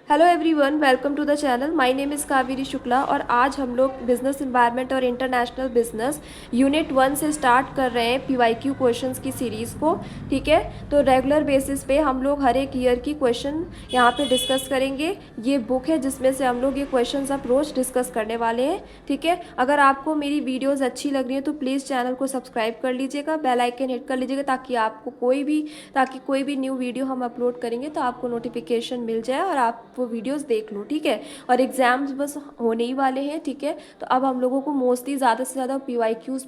Hello everyone, welcome to the channel. My name is Kaveri Shukla और आज हम लोग बिजनेस एनवायरनमेंट और इंटरनेशनल बिजनेस यूनिट 1 से स्टार्ट कर रहे हैं पीवाईक्यू क्वेश्चंस की सीरीज़ को। ठीक है, तो रेगुलर बेसिस पे हम लोग हर एक ईयर की क्वेश्चन यहाँ पे डिस्कस करेंगे। ये बुक है जिसमें से हम लोग ये क्वेश्चंस अब रोज़ डिस्कस करने वाले हैं। ठीक है, अगर आपको मेरी वीडियोज़ अच्छी लग रही है तो प्लीज़ चैनल को सब्सक्राइब कर लीजिएगा, बेल आइकन हिट कर लीजिएगा ताकि कोई भी न्यू वीडियो हम अपलोड करेंगे तो आपको नोटिफिकेशन मिल जाए और आप वो वीडियोस देख लो। ठीक है, और एग्ज़ाम्स बस होने ही वाले हैं। ठीक है, तो अब हम लोगों को मोस्टली ज़्यादा से ज़्यादा पीवाईक्यूज़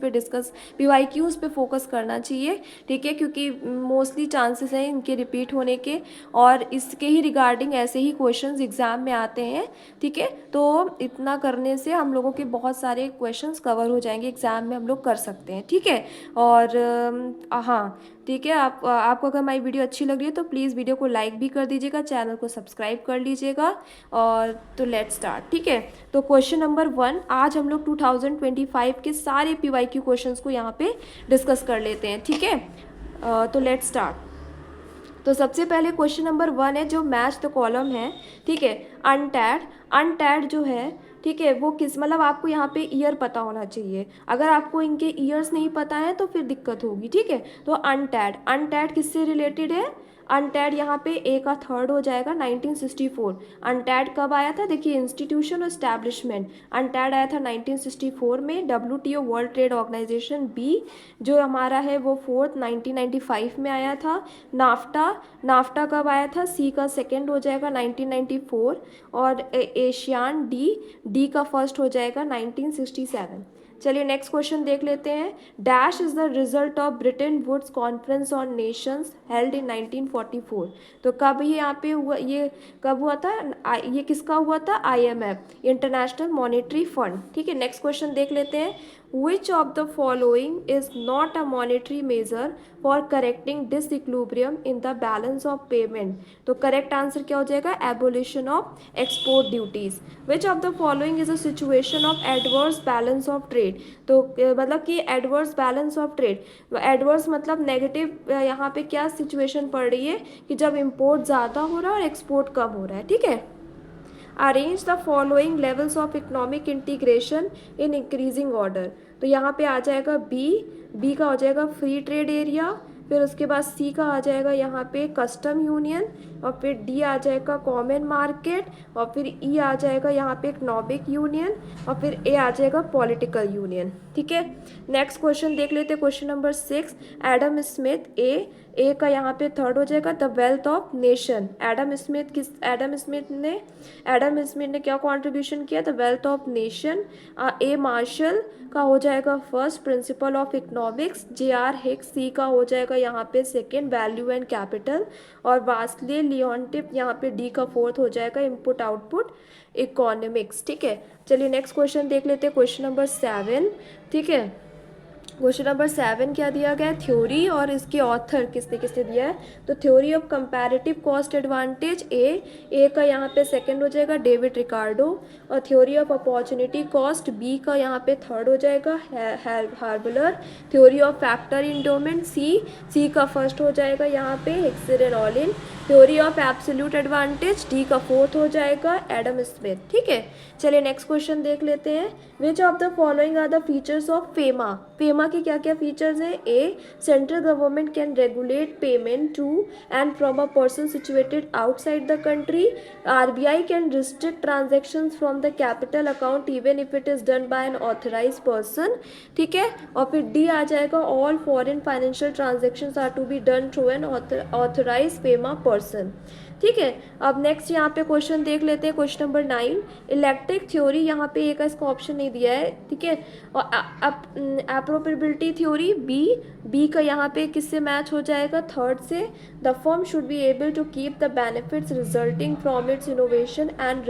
पे फोकस करना चाहिए। ठीक है, क्योंकि मोस्टली चांसेस हैं इनके रिपीट होने के और इसके ही रिगार्डिंग ऐसे ही क्वेश्चंस एग्ज़ाम में आते हैं। ठीक है, तो इतना करने से हम लोगों के बहुत सारे क्वेश्चंस कवर हो जाएंगे, एग्ज़ाम में हम लोग कर सकते हैं। ठीक है, और हाँ ठीक है, आपको अगर हमारी वीडियो अच्छी लग रही है तो प्लीज़ वीडियो को लाइक भी कर दीजिएगा, चैनल को सब्सक्राइब कर लीजिएगा। और तो लेट्स स्टार्ट। ठीक है, तो क्वेश्चन नंबर 1 आज हम लोग 2025 के सारे पीवाईक्यू क्वेश्चंस को यहाँ पे डिस्कस कर लेते हैं। ठीक है, तो लेट्स स्टार्ट। तो सबसे पहले क्वेश्चन नंबर 1 है जो मैच द कॉलम है। ठीक है, अनटैड जो है, ठीक है, वो किस मतलब आपको यहाँ पे ईयर पता होना चाहिए। अगर आपको इनके ईयर्स नहीं पता है तो फिर दिक्कत होगी। ठीक है, तो अनटैड किससे रिलेटेड है? अनटैड यहाँ पे ए का थर्ड हो जाएगा 1964। अनटैड कब आया था? देखिए, इंस्टीट्यूशन और इस्टेब्लिशमेंट। अनटैड आया था 1964 में। WTO World Trade Organization B जो हमारा है वो फोर्थ 1995 में आया था। नाफ्टा कब आया था? सी का सेकेंड हो जाएगा 1994 और एशियान डी का फर्स्ट हो जाएगा 1967। चलिए नेक्स्ट क्वेश्चन देख लेते हैं। Dash is the result of Bretton Woods conference on nations held in 1944। तो कब ये यहाँ पे हुआ, ये कब हुआ था? ये किसका हुआ था? IMF, international monetary fund. ठीक है, नेक्स्ट क्वेश्चन देख लेते हैं। Which of the following is not a monetary measure for correcting disequilibrium in the balance of payment? तो करेक्ट आंसर क्या हो जाएगा? Abolition of export duties. Which of the following is a situation of adverse balance of trade? तो मतलब कि adverse balance of trade, adverse मतलब negative. यहाँ पे क्या सिचुएशन पड़ रही है कि जब इम्पोर्ट ज़्यादा हो रहा है और एक्सपोर्ट कम हो रहा है। ठीक है, arrange the following levels of economic integration in increasing order. तो यहाँ पे आ जाएगा बी का हो जाएगा फ्री ट्रेड एरिया, फिर उसके बाद सी का आ जाएगा यहाँ पे कस्टम यूनियन, और फिर डी आ जाएगा कॉमन मार्केट, और फिर ई आ जाएगा यहाँ पे इकोनॉमिक यूनियन, और फिर ए आ जाएगा पॉलिटिकल यूनियन। ठीक है, नेक्स्ट क्वेश्चन देख लेते हैं। Question number 6, Adam Smith A का यहाँ पे थर्ड हो जाएगा the wealth of nation. Adam Smith ने क्या कॉन्ट्रीब्यूशन किया? The wealth of nation. A Marshall का हो जाएगा first principle of economics. JR Hicks C का हो जाएगा यहाँ पे सेकेंड वैल्यू एंड कैपिटल, और वास्ले लियोनटिप यहाँ पे डी का फोर्थ हो जाएगा इनपुट आउटपुट इकोनॉमिक्स। ठीक है, चलिए नेक्स्ट क्वेश्चन देख लेते हैं। Question number 7। ठीक है, क्वेश्चन नंबर 7 क्या दिया गया है? थ्योरी, और इसके ऑथर किसने किसने दिया है? तो theory of comparative cost advantage A का यहाँ पे सेकंड हो जाएगा डेविड रिकार्डो, और theory of opportunity cost B का यहाँ पे थर्ड हो जाएगा Haberler. Theory of factor endowment C का फर्स्ट हो जाएगा यहाँ पे Heckscher and Ohlin. Theory of absolute advantage D का फोर्थ हो जाएगा एडम स्मिथ। ठीक है, चलिए नेक्स्ट क्वेश्चन देख लेते हैं। Which of the following are the features of FEMA के क्या क्या फीचर्स हैं? A, central government can regulate payment to and from a person situated outside the country. RBI can restrict transactions from the capital account even if it is done by an authorise person. ठीक है, और फिर D आ जाएगा all foreign financial transactions are to be done through an authorise FEMA person. ठीक है, अब next यहाँ पे क्वेश्चन देख लेते हैं। क्वेश्चन नंबर 9, इलेक्ट्रिक थ्योरी, यहाँ पे एक इसका ऑप्शन नहीं दिया है। ठीक है, और एप्रोप्रिएबिलिटी थ्योरी बी का यहाँ पे किससे मैच हो जाएगा? थर्ड से। The firm should be able to keep the benefits resulting from its innovation and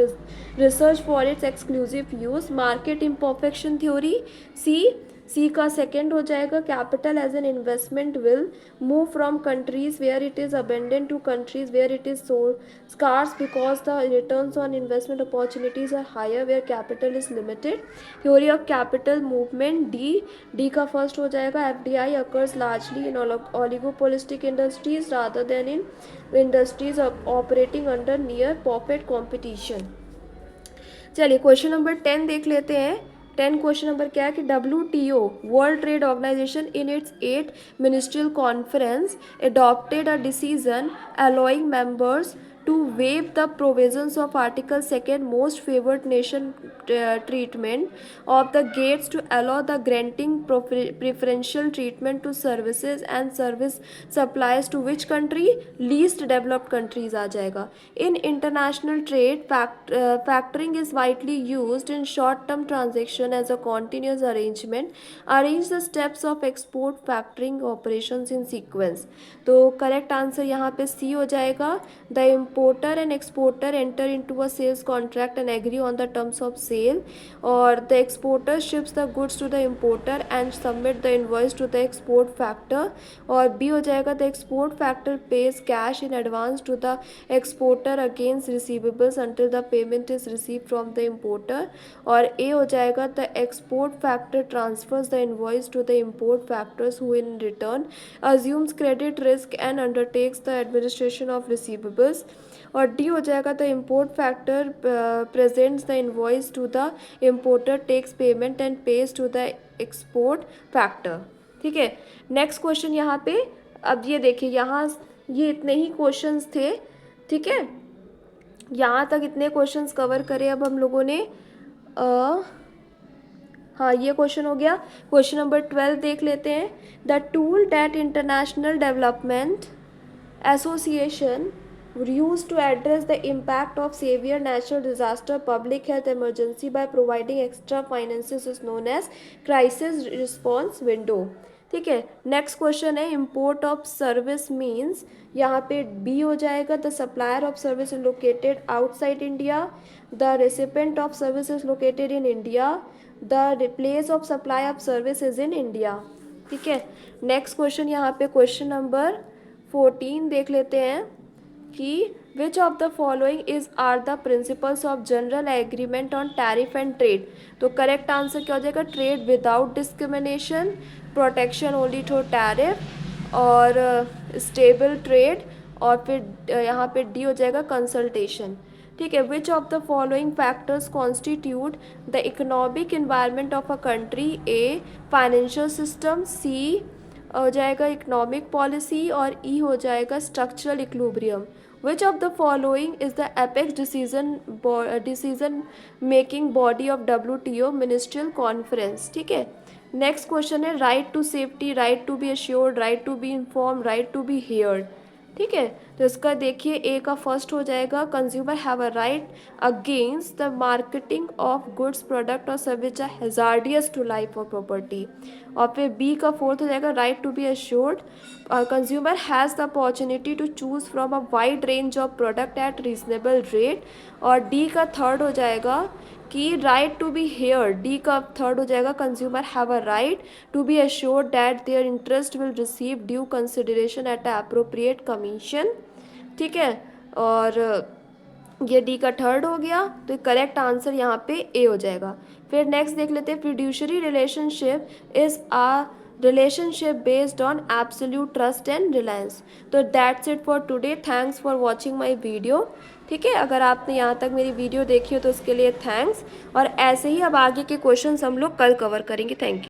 research for its exclusive use. Market imperfection theory C का सेकेंड हो जाएगा capital as an investment will move from countries where it is abundant to countries where it is so scarce because the returns on investment opportunities are higher where capital is limited. Theory of capital movement D का first हो जाएगा FDI occurs largely in oligopolistic industries rather than in industries operating under near perfect competition. चलिए question number 10 देख लेते हैं. 10 question number क्या है कि WTO World Trade Organization in its 8th ministerial conference adopted a decision allowing members to waive the provisions of Article 2 most favored nation treatment of the gates to allow the granting preferential treatment to services and service supplies to which country? least developed countries आ जाएगा. In international trade, factoring is widely used in short-term transaction as a continuous arrangement. Arrange the steps of export factoring operations in sequence. तो correct answer यहाँ पे C हो जाएगा. The importer and exporter enter into a sales contract and agree on the terms of sale, और the exporter ships the goods to the importer and submit the invoice to the export factor. और B हो जाएगा the export factor pays cash in advance to the exporter against receivables until the payment is receive from the importer. और ए हो जाएगा the export factor transfers the invoice to the import factors who in return assumes credit risk and undertakes the administration of receivables. और D हो जाएगा the import factor presents the invoice to the importer takes payment and pays to the export factor. ठीक है, next question यहाँ पे. अब ये देखिए, यहाँ ये इतने ही क्वेश्चंस थे. ठीक है, यहाँ तक इतने क्वेश्चंस कवर करे अब हम लोगों ने. हाँ, ये क्वेश्चन हो गया. क्वेश्चन नंबर 12 देख लेते हैं. The tool that international development association used to address the impact of severe natural disaster public health emergency by providing extra finances is known as crisis response window. ठीक है, next question है import of service means. यहाँ पे B हो जाएगा the supplier of service is located outside India, the recipient of service is located in India, the place of supply of service is in India. ठीक है, next question यहाँ पे question number 14 देख लेते हैं कि which of the following is are the principles of General Agreement on Tariff and Trade. तो correct answer क्या हो जाएगा? Trade without discrimination, protection only through tariff और स्टेबल ट्रेड. और फिर यहाँ पे डी हो जाएगा कंसल्टेशन. ठीक है, which of the following factors constitute the economic environment of a country? A financial system, C हो जाएगा इकोनॉमिक पॉलिसी और ई हो जाएगा structural equilibrium. Which of the following is the apex decision making body of WTO ministerial conference. ठीक है, next question है right to safety, right to be assured, right to be inform, right to be heard. ठीक है, तो इसका देखिए ए का first हो जाएगा consumer have a right against the marketing of goods product और service are hazardous to life और प्रॉपर्टी. और फिर बी का फोर्थ हो जाएगा right to be assured, consumer has the opportunity to choose from a wide range of product at reasonable rate. और D का third हो जाएगा कि right to be hear. D का थर्ड हो जाएगा consumer have a right to be assured that their interest will receive due consideration at a appropriate commission. ठीक है, और ये डी का थर्ड हो गया. तो करेक्ट आंसर यहाँ पे ए हो जाएगा. फिर नेक्स्ट देख लेते हैं fiduciary relationship is a relationship based on absolute trust and reliance. तो that's it for today. Thanks for watching my video. ठीक है, अगर आपने यहाँ तक मेरी वीडियो देखी हो तो उसके लिए थैंक्स. और ऐसे ही अब आगे के क्वेश्चंस हम लोग कल कवर करेंगे. Thank you.